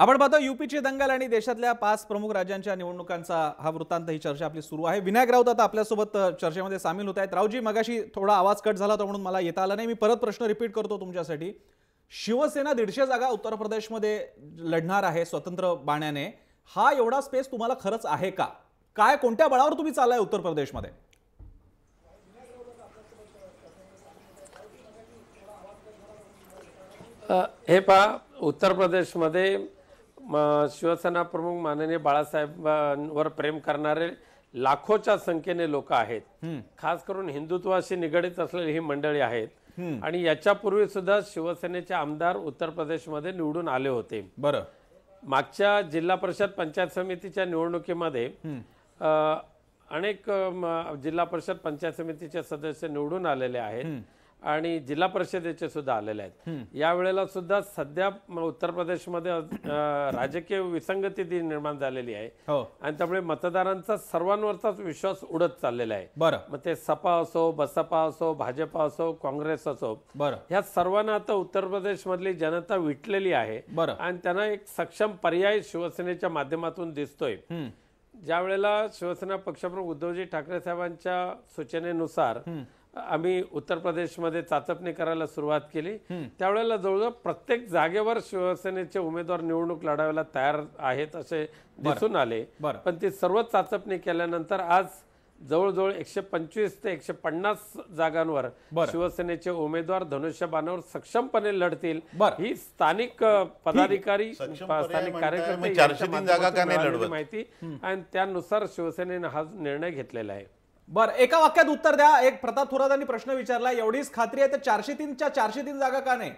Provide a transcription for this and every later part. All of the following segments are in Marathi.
आपण पाहतो यूपीची दंगल आणि देशातल्या 5 प्रमुख राज्यांच्या निवडणुकांचा हा वृत्तांत, ही चर्चा आपली सुरू आहे। विनायक राऊत आता आपल्यासोबत चर्चेमध्ये सामील होत आहेत। राऊजी, मगाशी थोडा आवाज कट झाला होता म्हणून मला येता आला नाही, मी परत प्रश्न रिपीट करतो तुमच्यासाठी। शिवसेना 150 जागा उत्तर प्रदेशमध्ये लढणार आहे स्वतंत्र बाण्याने, हा एवढा स्पेस तुम्हाला खरंच आहे का? काय कोणत्या बळावर तुम्ही चाललाय उत्तर प्रदेशमध्ये? हे पहा, उत्तर प्रदेशमध्ये शिवसेना प्रमुख माननीय बाळासाहेबांवर प्रेम करणारे लाखोच्या संख्येने लोक आहेत। खास करून हिंदुत्वाशी निगडीत असलेली ही मंडळी आहेत आणि याच्यापूर्वी सुद्धा शिवसेनेचे आमदार उत्तर प्रदेशमध्ये निवडून आले होते। बरं, मागच्या जिल्हा परिषद पंचायत समितीच्या निवडणुकीमध्ये अनेक जिल्हा परिषद पंचायत समितीचे सदस्य निवडून आलेले आहेत आणि जिल्हा परिषदेचे सुद्धा आलेले आहेत। या वेळेला सुद्धा सध्या उत्तर प्रदेशमध्ये राजकीय विसंगती निर्माण झालेली आहे आणि त्यामुळे मतदारांचा सर्वांवरचाच विश्वास उडत चाललेला आहे। मग ते सपा असो, बसपा असो, भाजपा असो, काँग्रेस असो, ह्या सर्वांना आता उत्तर प्रदेश मधली जनता विटलेली आहे आणि त्यांना एक सक्षम पर्याय शिवसेनेच्या माध्यमातून दिसतोय। ज्या वेळेला शिवसेना पक्षप्रमुख उद्धवजी ठाकरे साहेबांच्या सूचनेनुसार आम्ही उत्तर प्रदेशमध्ये चाचपणी करायला सुरुवात केली, त्यावेळेला जवळजवळ प्रत्येक जागेवर शिवसेनेचे उमेदवार निवडणूक लढवायला तयार आहेत असे दिसून आले। पण ती सर्व चाचपणी केल्यानंतर आज जवळजवळ 125 ते 150 जागांवर शिवसेनेचे उमेदवार धनुष्यबाणावर सक्षमपणे लढतील। ही स्थानिक पदाधिकारी, स्थानिक कार्यकर्ते माहिती आणि त्यानुसार शिवसेनेने हा निर्णय घेतलेला आहे। बर, एका वाक्यात उत्तर द्या। एक प्रताप थोरातांनी प्रश्न विचारला, एवढीच खात्री आहे तर 403 च्या 403 जागा का नाही?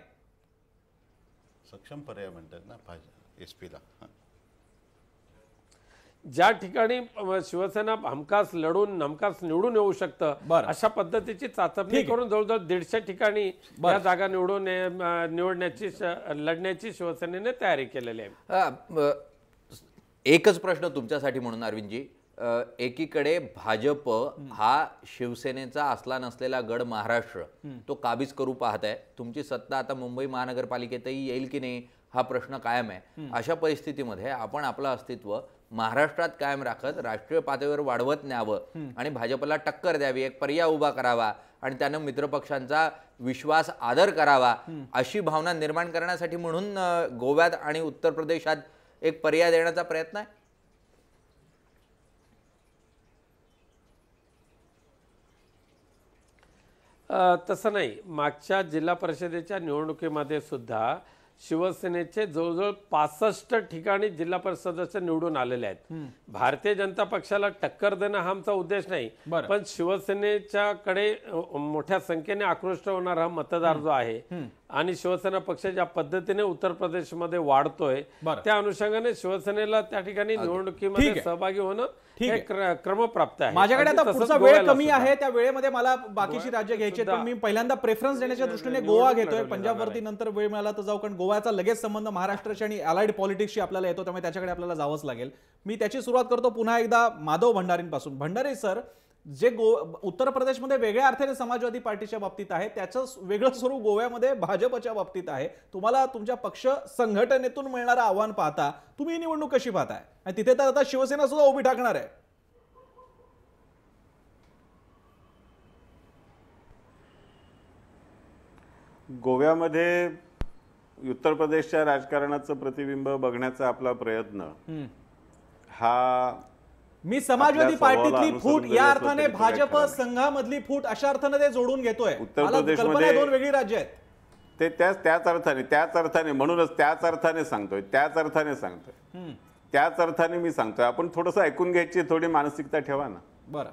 सक्षम पर्याय म्हणतात ना एसपीला। ज्या ठिकाणी शिवसेना हमखास लढून नमखास निवडून येऊ शकतं अशा पद्धतीची चाचपणी करून जवळजवळ 150 ठिकाणी या जागा निवडण्याची लढण्याची शिवसेनेने तयारी केलेली आहे। एकच प्रश्न तुमच्यासाठी म्हणून अरविंदजी, एकीकडे भाजप हा शिवसेनेचा असला नसलेला गड महाराष्ट्र तो काबीज करू पाहताय, तुमची सत्ता आता मुंबई महानगरपालिकेतही येईल की नाही हा प्रश्न कायम आहे। अशा परिस्थितीमध्ये आपण आपलं अस्तित्व महाराष्ट्रात कायम राखत राष्ट्रीय पातळीवर वाढवत न्यावं आणि भाजपला टक्कर द्यावी, एक पर्याय उभा करावा आणि त्यानं मित्रपक्षांचा विश्वास आदर करावा अशी भावना निर्माण करण्यासाठी म्हणून गोव्यात आणि उत्तर प्रदेशात एक पर्याय देण्याचा प्रयत्न आहे। तसं नाही, मागच्या जिल्हा परिषदेच्या निवडणुकीमध्ये सुद्धा शिवसेनेचे जवळजवळ 65 ठिकाणी जिल्हा परिषद सदस्य निवडून आलेले आहेत। भारतीय जनता पक्षाला टक्कर देणं हा आमचा उद्देश नाही, पण शिवसेनेच्याकडे मोठ्या संख्येने आकृष्ट होणारा हा मतदार जो आहे आणि शिवसेना पक्ष ज्या पद्धतीने उत्तर प्रदेशमध्ये वाढतोय त्या अनुषंगाने शिवसेनेला त्या ठिकाणी निवडणुकीमध्ये सहभागी होणं हे क्रमप्राप्त आहे। माझ्याकडे आता पुढचा वेळ कमी आहे, त्या वेळेमध्ये मला बाकीची राज्य घ्यायची आहेत, पण मी पहिल्यांदा प्रेफरन्स देण्याच्या दृष्टीने गोवा घेतोय। पंजाबवरती नंतर वेळ मिळाला तर जाऊ, कारण गोव्याचा लगेच संबंध महाराष्ट्राशी आणि अलाइड पॉलिटिक्सशी आपल्याला येतो, त्यामुळे त्याच्याकडे आपल्याला जावंच लागेल। मी त्याची सुरुवात करतो पुन्हा एकदा माधव भंडारींपासून। भंडारी सर, जे उत्तर प्रदेशमध्ये वेगळ्या अर्थाने समाजवादी पार्टीच्या बाबतीत आहे, त्याचं वेगळं स्वरूप गोव्यामध्ये भाजपच्या बाबतीत आहे। तुम्हाला तुमच्या पक्ष संघटनेतून मिळणारं आव्हान पाहता तुम्ही ही निवडणूक कशी पाहताय? आणि तिथे तर आता शिवसेना सुद्धा उभी ठाकणार आहे। गोव्यामध्ये उत्तर प्रदेशच्या राजकारणाचं प्रतिबिंब बघण्याचा आपला प्रयत्न हा, मी समाजवादी पार्टीतली फूट या अर्थाने भाजप संघामधली फूट अशा अर्थाने ते जोडून घेतोय। उत्तर प्रदेशमध्ये 2 वेगळी राज्य आहेत ते, त्याच अर्थाने म्हणूनच त्याच अर्थाने मी सांगतोय। आपण थोडंसं ऐकून घ्यायची थोडी मानसिकता ठेवा ना। बरं,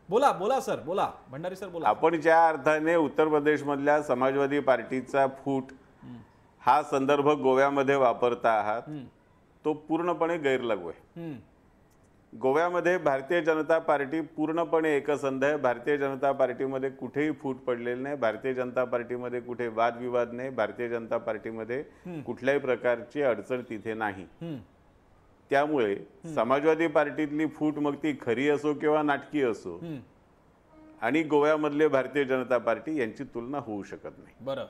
बोला बोला सर, बोला भंडारी सर, बोला। आपण ज्या अर्थाने उत्तर प्रदेशमधल्या समाजवादी पार्टीचा फूट हा संदर्भ गोव्यामध्ये वापरता आहात तो पूर्णपणे गैरलागू आहे। गोव्यामध्ये भारतीय जनता पार्टी पूर्णपणे एकसंध आहे। भारतीय जनता पार्टीमध्ये कुठेही फूट पडलेली नाही, भारतीय जनता पार्टीमध्ये कुठे वादविवाद नाही, भारतीय जनता पार्टीमध्ये कुठल्याही प्रकारची अडचण तिथे नाही। त्यामुळे समाजवादी पार्टीतली फूट मग ती खरी असो किंवा नाटकी असो आणि गोव्यामधले भारतीय जनता पार्टी यांची तुलना होऊ शकत नाही। बरं,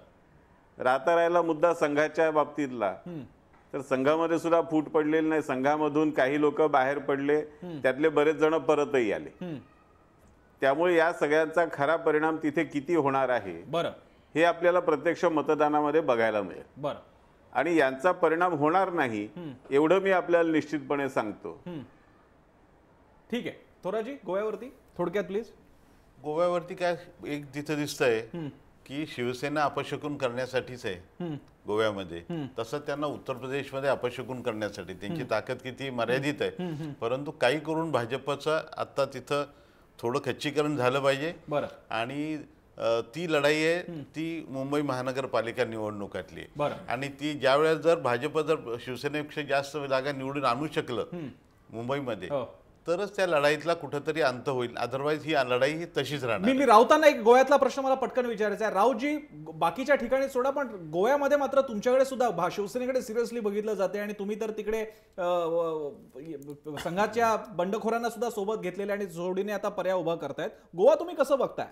राहिला मुद्दा संघाच्या बाबतीतला, तर संघामध्ये सुद्धा फूट पडलेली नाही. संघामधून काही लोक बाहेर पडले, त्यातले बरेच जण परतही आले. त्यामुळे या सगळ्यांचा खरा परिणाम तिथे किती होणार आहे बरं हे आपल्याला प्रत्यक्ष मतदानामध्ये बघायला मिळेल. बरं आणि यांचा परिणाम होणार नाही एवढं मी आपल्याला निश्चितपणे सांगतो. ठीक आहे. थोराजी, गोव्यावरती थोडक्यात प्लीज. गोव्यावरती काय एक तिथं दिसतंय की शिवसेना अपशकुन करण्यासाठीच आहे गोव्यामध्ये, तसं त्यांना उत्तर प्रदेशमध्ये अपशकुन करण्यासाठी त्यांची ताकद किती मर्यादित आहे. परंतु काही करून भाजपचं आता तिथं थोडं खच्चीकरण झालं पाहिजे. बरं. आणि ती लढाई आहे ती मुंबई महानगरपालिका निवडणुकातली. आणि ती ज्यावेळेस जर भाजप जर शिवसेनेपेक्षा जास्त जागा निवडून आणू शकलं मुंबईमध्ये, तरच त्या लढाईतला कुठेतरी अंत होईल. अदरवाईज ही लढाई ही तशीच राहणार. मी राऊतांना एक गोव्यातला प्रश्न मला पटकन विचारायचा आहे. राऊजी, बाकीच्या ठिकाणी सोडा, पण गोव्यामध्ये मात्र तुमच्याकडे सुद्धा शिवसेनेकडे सिरियसली बघितलं जाते आणि तुम्ही तर तिकडे संघाच्या बंडखोरांना सुद्धा सोबत घेतलेले आणि जोडीने आता पर्याय उभा करतायत. गोवा तुम्ही कसं बघताय?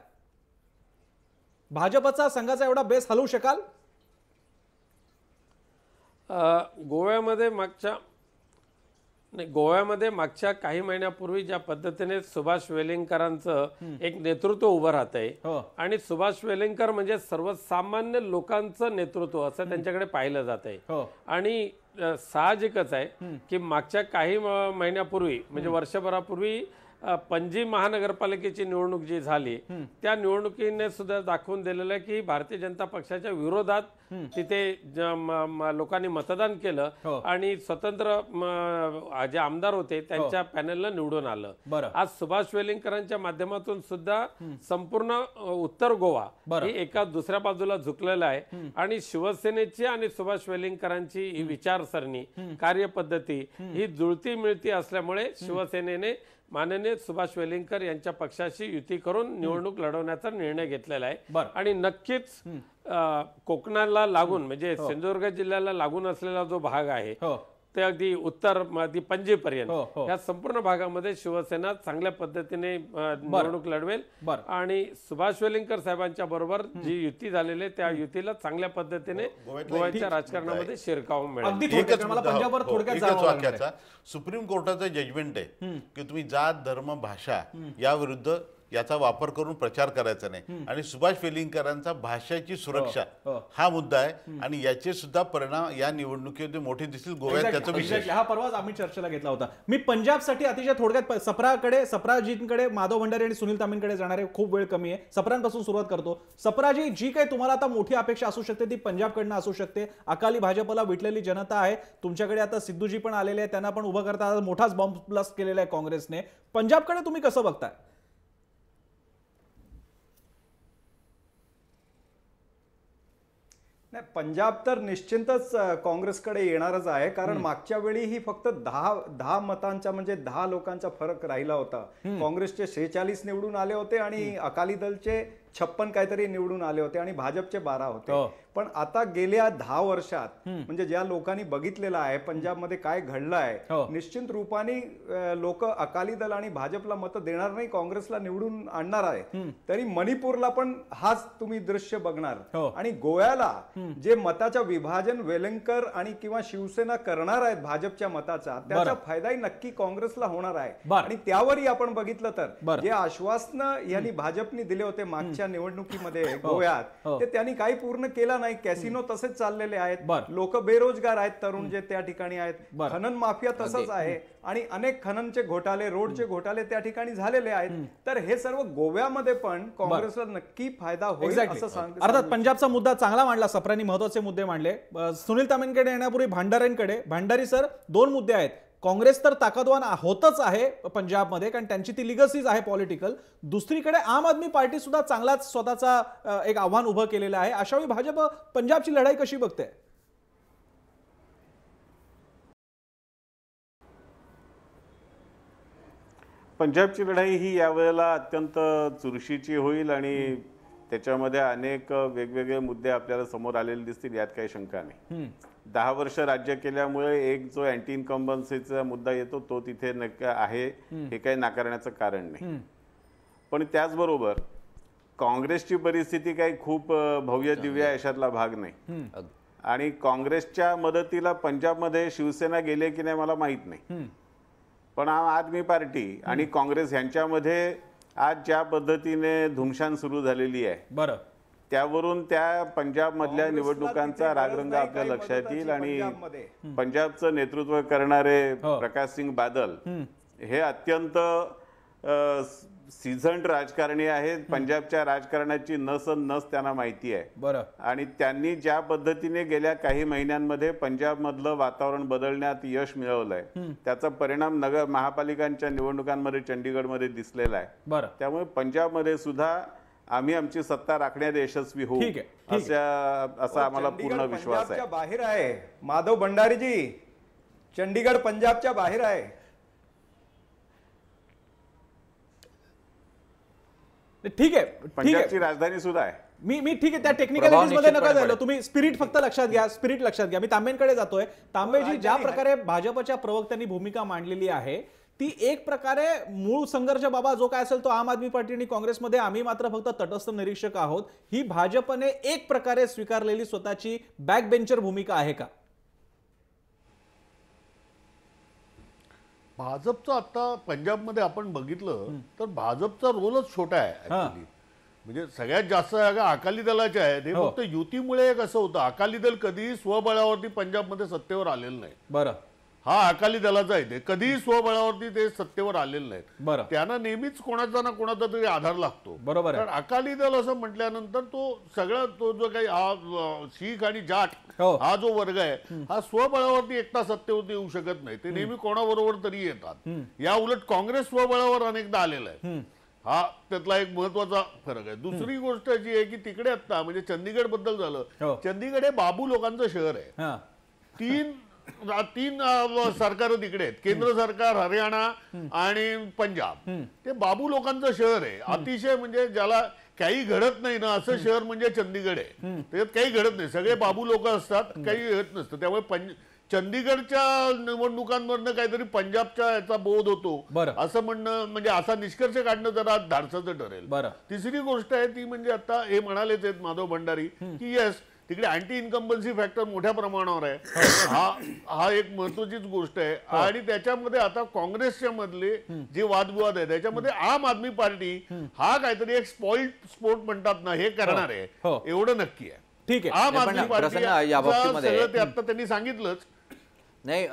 भाजपचा संघाचा एवढा बेस हलवू शकाल? गोव्यामध्ये मागच्या काही महिन्यापूर्वी ज्या पद्धतीने सुभाष वेलिंगकरांचं एक नेतृत्व उभं राहत आहे आणि सुभाष वेलिंगकर म्हणजे सर्वसामान्य लोकांचं नेतृत्व असं त्यांच्याकडे पाहिलं जात आहे. आणि साहजिकच आहे की मागच्या काही महिन्यापूर्वी म्हणजे वर्षभरापूर्वी पणजी महानगरपालिकेची निवडणूक जी झाली त्या निवडणुकीने सुद्धा दाखवून दिलेलं आहे की भारतीय जनता पक्षाच्या विरोधात तिथे लोकांनी मतदान केलं आणि स्वतंत्र जे आमदार होते त्यांच्या पॅनलला निवडून आलं. आज सुभाष वेलिंगकरांच्या माध्यमातून सुद्धा संपूर्ण उत्तर गोवा ही एका दुसऱ्या बाजूला झुकलेलं आहे. आणि शिवसेनेची आणि सुभाष वेलिंगकरांची ही विचारसरणी, कार्यपद्धती ही जुळती मिळती असल्यामुळे शिवसेनेने माननीय सुभाष वेलिंगकर यांच्या पक्षाशी युती करून निवडणूक लढवण्याचा निर्णय घेतलेला आहे. आणि नक्कीच कोकणाला लागून म्हणजे सिंधुदुर्ग जिल्ह्याला लागून असलेला जो भाग आहे ते अगदी उत्तर अगदी पणजीपर्यंत या संपूर्ण भागामध्ये शिवसेना चांगल्या पद्धतीने निवडणूक लढवेल. आणि सुभाष वेलिंगकर साहेबांच्या बरोबर जी युती झालेली आहे त्या युतीला चांगल्या पद्धतीने गोव्याच्या राजकारणामध्ये शिरकाव मिळेल. एकच वाक्याचा सुप्रीम कोर्टाचं जजमेंट आहे की तुम्ही जात, धर्म, भाषा याविरुद्ध याचा वापर करून प्रचार करायचा नाही. आणि सुभाष वेलिंगकरांचा भाषेची सुरक्षा हा मुद्दा आहे आणि याचे सुद्धा परिणाम या निवडणुकीमध्ये मोठे दिसतील. गोव्यात त्याचा विशेष हा परवाच आम्ही चर्चेला घेतला होता. मी पंजाबसाठी अतिशय थोडक्यात सप्राजींकडे, माधव भंडारी आणि सुनील तामींकडे जाणारे खूप वेळ कमी आहे. सप्रांपासून सुरुवात करतो. सप्राजी, जी काही तुम्हाला आता मोठी अपेक्षा असू शकते ती पंजाबकडनं असू शकते. अकाली भाजपला विटलेली जनता आहे. तुमच्याकडे आता सिद्धूजी पण आलेले आहेत, त्यांना पण उभं करता मोठाच बॉम्ब ब्लास्ट केलेला आहे काँग्रेसने. पंजाबकडे तुम्ही कसं बघताय? नाही, पंजाब तर निश्चितच काँग्रेसकडे येणारच आहे. कारण मागच्या वेळी ही फक्त 10 मतांचा म्हणजे 10 लोकांचा फरक राहिला होता. काँग्रेसचे 46 निवडून आले होते आणि अकाली दलचे 56 काहीतरी निवडून आले होते आणि भाजपचे 12 होते. पण आता गेल्या 10 वर्षात म्हणजे ज्या लोकांनी बघितलेलं आहे पंजाबमध्ये काय घडलं आहे, निश्चित रूपाने लोक अकाली दल आणि भाजपला मत देणार नाही, काँग्रेसला निवडून आणणार आहे. तरी मणिपूरला पण हाच तुम्ही दृश्य बघणार. आणि गोव्याला जे मताचं विभाजन वेलिंगकर आणि किंवा शिवसेना करणार आहेत भाजपच्या मताचा, त्याचा फायदाही नक्की काँग्रेसला होणार आहे. आणि त्यावरही आपण बघितलं तर जे आश्वासन यांनी भाजपने दिले होते मागच्या निवडणुकीमध्ये गोव्यात, ते त्यांनी काही पूर्ण केला नाही. कॅसिनो तसेच चाललेले आहेत, लोक बेरोजगार आहेत, तरुण जे त्या ठिकाणी आहेत, खनन माफिया तसंच आहे आणि अनेक खननचे घोटाळे, रोडचे घोटाळे त्या ठिकाणी झालेले आहेत. तर हे सर्व गोव्यामध्ये पण काँग्रेसला नक्की फायदा होईल असं सांगतो. अर्थात पंजाबचा मुद्दा चांगला मांडला, सप्रांनी महत्वाचे मुद्दे मांडले. सुनील तामींकडे येण्यापूर्वी भंडारींकडे सर 2 मुद्दे आहेत. काँग्रेस तर ताकदवान होतच आहे पंजाबमध्ये कारण त्यांची ती लिगसीज आहे पॉलिटिकल. दुसरीकडे आम आदमी पार्टी सुद्धा चांगलाच स्वतःचा एक आव्हान उभं केलेलं आहे. अशावेळी भाजप पंजाबची लढाई कशी बघते? पंजाबची लढाई ही यावेळेला अत्यंत चुरशीची होईल आणि त्याच्यामध्ये अनेक वेगवेगळे मुद्दे आपल्याला समोर आलेले दिसतील, यात काही शंका नाही. 10 वर्ष राज्य केल्यामुळे एक जो अँटी इन्कम्बन्सीचा मुद्दा येतो तो तिथे आहे, हे काही नाकारण्याचं कारण नाही. पण त्याचबरोबर काँग्रेसची परिस्थिती काही खूप भव्य दिव्य अशातला भाग नाही. आणि काँग्रेसच्या मदतीला पंजाबमध्ये शिवसेना गेले की नाही मला माहित नाही, पण आम आदमी पार्टी आणि काँग्रेस यांच्यामध्ये आज ज्या पद्धतीने धुमशान सुरू झालेली आहे, बरं, त्यावरून त्या पंजाब मधल्या निवडणुकांचा रागरंग आपल्या लक्षात येईल. आणि पंजाबचं नेतृत्व करणारे प्रकाश सिंग बादल हे अत्यंत सीझन्ड राजकारणी आहेत. पंजाबच्या राजकारणाची नस त्यांना माहिती आहे. बरं. आणि त्यांनी ज्या पद्धतीने गेल्या काही महिन्यांमध्ये पंजाब मधलं वातावरण बदलण्यात यश मिळवलंय, त्याचा परिणाम नगर महापालिकांच्या निवडणुकांमध्ये चंडीगडमध्ये दिसलेला आहे. बरं. त्यामुळे पंजाबमध्ये सुद्धा आम्ही आमची सत्ता राखण्यात यशस्वी होऊ असा आम्हाला पूर्ण विश्वास आहे. बाहेर आहे माधव भंडारीजी, चंडीगड पंजाबच्या बाहेर आहे. ठीक आहे, पंजाबची राजधानी सुद्धा आहे. मी ठीक आहे, त्या टेक्निकलिटीज मध्ये नका जायला. तुम्ही स्पिरिट फक्त लक्षात घ्या, स्पिरिट लक्षात घ्या. मी तांबेंकडे जातोय. तांबेजी, ज्या प्रकारे भाजपच्या प्रवक्त्यांनी भूमिका मांडलेली आहे ती एक प्रकारे मूळ संघर्ष बाबा जो काय असेल तो आम आदमी पार्टी आणि काँग्रेसमध्ये, आम्ही मात्र फक्त तटस्थ निरीक्षक आहोत, ही भाजपने एक प्रकारे स्वीकारलेली स्वतःची बॅक बेंचर भूमिका आहे का? भाजपचं आता पंजाबमध्ये आपण बघितलं तर भाजपचा रोलच छोटा आहे ऍक्च्युली. म्हणजे सगळ्यात जास्त जागा अकाली दलाच्या आहेत. हे फक्त युतीमुळे एक असं होतं, अकाली दल कधीही स्वबळावरती पंजाबमध्ये सत्तेवर आलेलं नाही. बरं. हा अकाली दलाचा आहे, ते कधीही स्वबळावरती ते सत्तेवर आलेले नाहीत. बरं. त्यांना नेहमीच कोणाचा ना कोणाचा तरी आधार लागतो. बरोबर आहे. कारण अकाली दल असं म्हटल्यानंतर तो सगळा तो जो काही हा शीख आणि जाट हा जो वर्ग आहे हा स्वबळावरती एकटा सत्तेवरती येऊ शकत नाही. ते नेहमी कोणाबरोबर तरी येतात. या उलट काँग्रेस स्वबळावर अनेकदा आलेला आहे. हा त्यातला एक महत्वाचा फरक आहे. दुसरी गोष्ट अशी आहे की तिकडे आता म्हणजे चंदीगड बद्दल झालं, चंदीगड हे बाबू लोकांचं शहर आहे. तीन सरकार तिकडे आहेत, केंद्र सरकार, हरियाणा आणि पंजाब. ते बाबू लोकांचं शहर आहे. अतिशय म्हणजे ज्याला काही घडत नाही ना असं शहर म्हणजे चंदीगड आहे. त्याच्यात काही घडत नाही, सगळे बाबू लोक असतात, काही घडत नसतं. त्यामुळे चंदीगडच्या निवडणुकांमधनं काहीतरी पंजाबच्या याचा बोध होतो असं म्हणणं, म्हणजे असा निष्कर्ष काढणं जरा धाडसाचं ठरेल. तिसरी गोष्ट आहे ती म्हणजे आता हे म्हणालेच आहेत माधव भंडारी की येस तिकडे अँटी इन्कम्बन्सी फॅक्टर मोठ्या प्रमाणावर आहे. हा एक महत्वाचीच गोष्ट आहे. आणि त्याच्यामध्ये आता काँग्रेसच्या मधले जे वादविवाद आहे त्याच्यामध्ये आम आदमी पार्टी हा काहीतरी एक स्पॉइल्ड स्पोर्ट म्हणतात ना, हे करणार आहे एवढं नक्की आहे. ठीक आहे. आम आदमी पार्टी सगळं ते आता त्यांनी सांगितलंच नाही.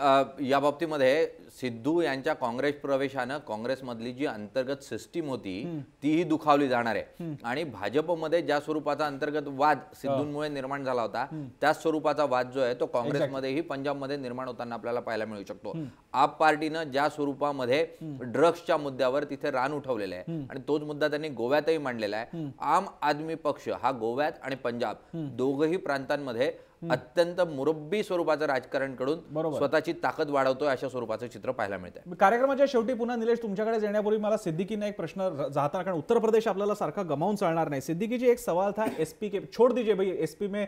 या बाबतीमध्ये सिद्धू यांच्या काँग्रेस प्रवेशानं काँग्रेसमधली जी अंतर्गत सिस्टीम होती तीही दुखावली जाणार आहे. आणि भाजपमध्ये ज्या स्वरूपाचा अंतर्गत वाद सिद्धूंमुळे निर्माण झाला होता त्याच स्वरूपाचा वाद जो आहे तो काँग्रेसमध्येही पंजाबमध्ये निर्माण होताना आपल्याला पाहायला मिळू शकतो. आप पार्टीनं ज्या स्वरूपामध्ये ड्रग्सच्या मुद्द्यावर तिथे रान उठवलेलं आहे आणि तोच मुद्दा त्यांनी गोव्यातही मांडलेला आहे. आम आदमी पक्ष हा गोव्यात आणि पंजाब दोघही प्रांतांमध्ये अत्यंत मुरब्बी स्वरूपाचं राजकारण करून स्वतःची ताकद वाढवतोय अशा स्वरूपाचं चित्र पाहायला मिळतंय. कार्यक्रमाच्या शेवटी पुन्हा निलेश तुमच्याकडे येण्यापूर्वी मला सिद्दीकीने एक प्रश्न जाता, कारण उत्तर प्रदेश आपल्याला सारखा गमावून चालणार नाही. सिद्दीकी जी एक सवाल था एसपी के, छोड़ दीजिए भाई एसपी में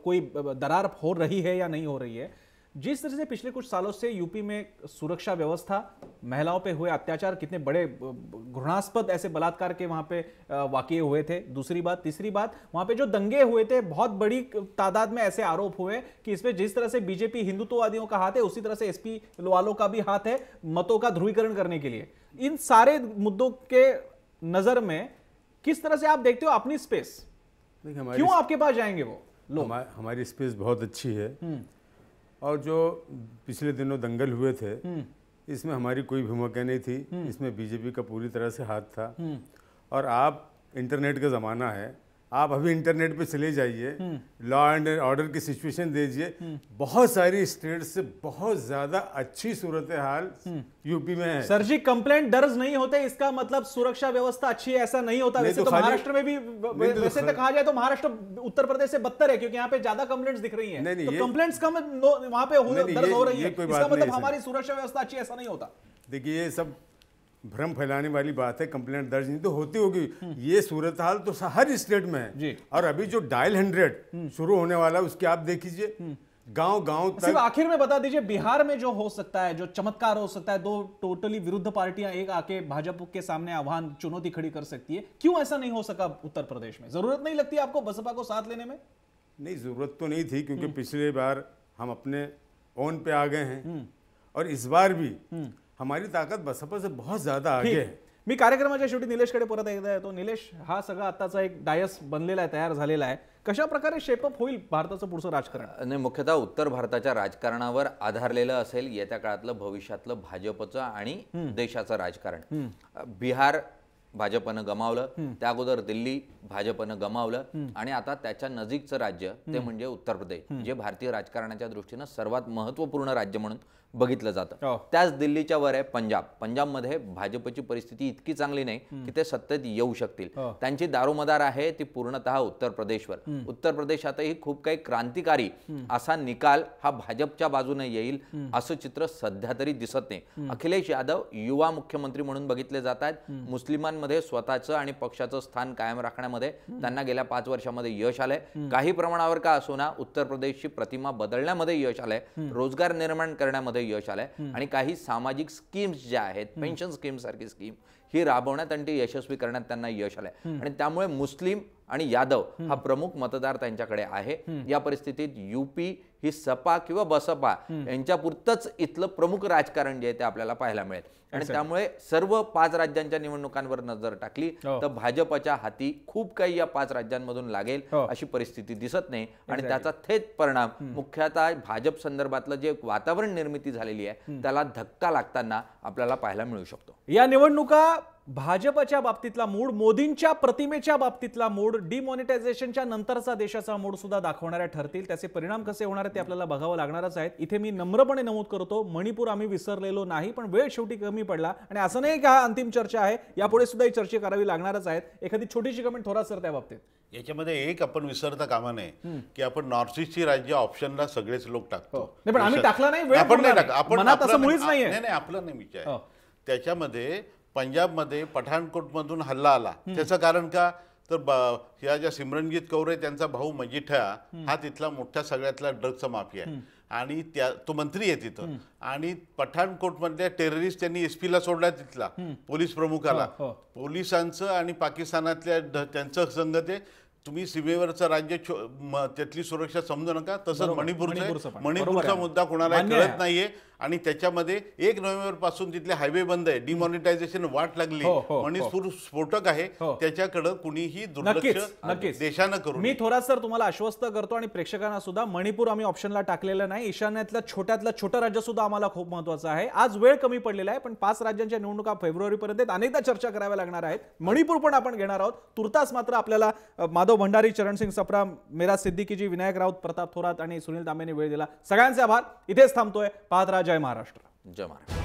कोई दरार हो रही है या नहीं हो रही है, जिस तरह से पिछले कुछ सालों से यूपी में सुरक्षा व्यवस्था, महिलाओं पे हुए अत्याचार, कितने बड़े घृणास्पद ऐसे बलात्कार के वहां पे वाकये हुए थे, दूसरी बात, तीसरी बात वहां पे जो दंगे हुए थे बहुत बड़ी तादाद में ऐसे आरोप हुए कि इसमें जिस तरह से बीजेपी हिंदुत्ववादियों का हाथ है उसी तरह से एसपी वालों का भी हाथ है मतों का ध्रुवीकरण करने के लिए. इन सारे मुद्दों के नजर में किस तरह से आप देखते हो अपनी स्पेस, क्यों आपके पास जाएंगे वो लोग? हमारी स्पेस बहुत अच्छी है और जो पिछले दिनों दंगल हुए थे इसमें हमारी कोई भूमिका नहीं थी. इसमें बीजेपी का पूरी तरह से हाथ था. और आप इंटरनेट का ज़माना है, आप अभी इंटरनेट पे चले जाइए, लॉ एंड ऑर्डर की सिचुएशन दीजिए, बहुत सारी स्टेट से बहुत ज्यादा अच्छी सूरत हाल यूपी में है. सर जी, कंप्लेंट दर्ज नहीं होते इसका मतलब सुरक्षा व्यवस्था अच्छी है ऐसा नहीं होता. वैसे तो महाराष्ट्र में भी वैसे तो कहा जाए तो महाराष्ट्र उत्तर प्रदेश से बदतर है क्योंकि यहाँ पे ज्यादा कंप्लेंट्स दिख रही हैं. तो कंप्लेंट्स कम वहां पे दर्ज हो रही है, इसका मतलब हमारी सुरक्षा व्यवस्था अच्छी ऐसा नहीं होता. देखिए ये सब भ्रम फैलाने वाली बात है. कंप्लेंट दर्ज नहीं तो होती होगी. ये सूरत हाल तो हर स्टेट में है. और अभी जो डायल 100 शुरू होने वाला है उसकी आप देख लीजिए, गांव गांव सिर्फ तक। आखिर में बता दीजिए, बिहार में जो हो सकता है, जो चमत्कार हो सकता है, दो टोटली विरुद्ध पार्टियां एक आके भाजपा के सामने आह्वान चुनौती खड़ी कर सकती है, क्यों ऐसा नहीं हो सका उत्तर प्रदेश में? जरूरत नहीं लगती आपको बसपा को साथ लेने में? नहीं, जरूरत तो नहीं थी, क्योंकि पिछले बार हम अपने ओन पे आ गए हैं और इस बार भी हमारी ताकद बसपा से बहुत ज्यादा आगे है. मी कार्यक्रमाच्या शेवटी निलेशकडे परत एकदा येतो. निलेश, हा सगळा आताचा एक डायस बनलेला आहे, तयार झालेला आहे. कशा प्रकारे शेपअप होईल भारताचं पुढचं राजकारण? नाही, मुख्यतः उत्तर भारताच्या राजकारणावर आधारलेलं असेल येत्या काळातलं भविष्यातलं भाजपचं आणि देशाचं राजकारण. बिहार भाजपनं गमावलं, त्या अगोदर दिल्ली भाजपनं गमावलं आणि आता त्याच्या नजीकचं राज्य ते म्हणजे उत्तर प्रदेश, जे भारतीय राजकारणाच्या दृष्टीनं सर्वात महत्त्वपूर्ण राज्य म्हणून बघितलं जातं. त्याच दिल्लीच्या वर आहे पंजाब. पंजाबमध्ये भाजपची परिस्थिती इतकी चांगली नाही की ते सत्तेत येऊ शकतील. त्यांची दारोमदार आहे ती पूर्णतः उत्तर प्रदेशवर. उत्तर प्रदेशातही खूप काही क्रांतिकारी असा निकाल हा भाजपच्या बाजूने येईल असं चित्र सध्या तरी दिसत नाही. अखिलेश यादव युवा मुख्यमंत्री म्हणून बघितले जात आहेत. मुस्लिमांमध्ये स्वतःचं आणि पक्षाचं स्थान कायम राखण्यामध्ये त्यांना गेल्या 5 वर्षामध्ये यश आलंय. काही प्रमाणावर का असोना उत्तर प्रदेशची प्रतिमा बदलण्यामध्ये यश आलंय, रोजगार निर्माण करण्यामध्ये यश आलंय आणि काही सामाजिक स्कीम्स ज्या आहेत, पेन्शन स्कीम सारखी स्कीम ही राबवण्यात आणि यशस्वी करण्यात त्यांना यश आलंय आणि त्यामुळे मुस्लिम आणि यादव हा प्रमुख मतदार त्यांच्याकडे आहे. या परिस्थितीत यूपी ही सपा किंवा बसपा यांच्यापुरतंच इथलं प्रमुख राजकारण जे आहे ते आपल्याला पाहायला मिळेल आणि त्यामुळे सर्व 5 राज्यांच्या निवडणुकांवर नजर टाकली तर भाजपच्या हाती खूप काही या 5 राज्यांमधून लागेल अशी परिस्थिती दिसत नाही आणि त्याचा थेट परिणाम मुख्यतः भाजप संदर्भातलं जे वातावरण निर्मिती झालेली आहे त्याला धक्का लागताना आपल्याला पाहायला मिळू शकतो. या निवडणुका भाजपच्या बाबतीतला मूड, मोदींच्या प्रतिमेच्या बाबतीतला मूड, डिमॉनिटायझेशनच्या नंतरचा देशाचा मूड सुद्धा दाखवणाऱ्या ठरतील. त्याचे परिणाम कसे होणार आहेत ते आपल्याला बघावं लागणारच आहेत. इथे मी नम्रपणे नमूद करतो, मणिपूर आम्ही विसरलेलो नाही, पण वेळ शेवटी कमी पडला आणि असं नाही की हा अंतिम चर्चा आहे, यापुढे सुद्धा ही चर्चा करावी लागणारच आहेत. एखादी छोटीशी कमेंट थोरात सर त्या बाबतीत. याच्यामध्ये एक आपण विसरता कामा नये की आपण नॉर्थ ईस्टची राज्य ऑप्शनला सगळेच लोक टाकतो. नाही, पण आम्ही टाकला नाही, वेळ आपण नाही पडला टाकला. नाही. आपण मनात असं आपलं मुळीच नाहीये. नाही नाही, आपलं नाही विचार. त्याच्यामध्ये पंजाबमध्ये पठाणकोटमधून हल्ला आला, त्याचं कारण का तर ह्या ज्या सिमरनजीत कौर आहे त्यांचा भाऊ मजिठा हा तिथला मोठ्या सगळ्यातला ड्रग्सचा माफिया आहे आणि तो मंत्री आहे तिथं. आणि पठाणकोटमधल्या टेररिस्ट त्यांनी एसपी ला सोडला, तिथला पोलीस प्रमुखाला. पोलिसांचं आणि पाकिस्तानातल्या त्यांचं संगत आहे. तुम्ही सीमेवरचं राज्य त्यातली सुरक्षा समजू नका. तसंच मणिपूरचा मुद्दा कोणाला कळत नाहीये आणि त्याच्यामध्ये 1 नोव्हेंबर पासून तिथले हायवे बंद आहे. डिमॉनिटायझेशन वाट लागली. मणिपूर स्फोटक आहे, त्याच्याकडे कुणीही दुर्लक्ष देशानं करू. मी थोरात सर तुम्हाला आश्वस्त करतो आणि प्रेक्षकांना सुद्धा, मणिपूर आम्ही ऑप्शनला टाकलेलं नाही. ईशान्यातल्या छोट्यातलं छोटं राज्य सुद्धा आम्हाला खूप महत्त्वाचं आहे. आज वेळ कमी पडलेला आहे, पण 5 राज्यांच्या निवडणुका फेब्रुवारीपर्यंत अनेकदा चर्चा कराव्या लागणार आहेत. मणिपूर पण आपण घेणार आहोत. तुर्तास मात्र आपल्याला माधव भंडारी, चरणसिंग सप्रा, मेराज सिद्दीकीजी, विनायक राऊत, प्रताप थोरात आणि सुनील तांबेने वेळ दिला. सगळ्यांचे आभार. इथेच थांबतोय. पाहत राहा. जय महाराष्ट्र. जय महाराष्ट्र.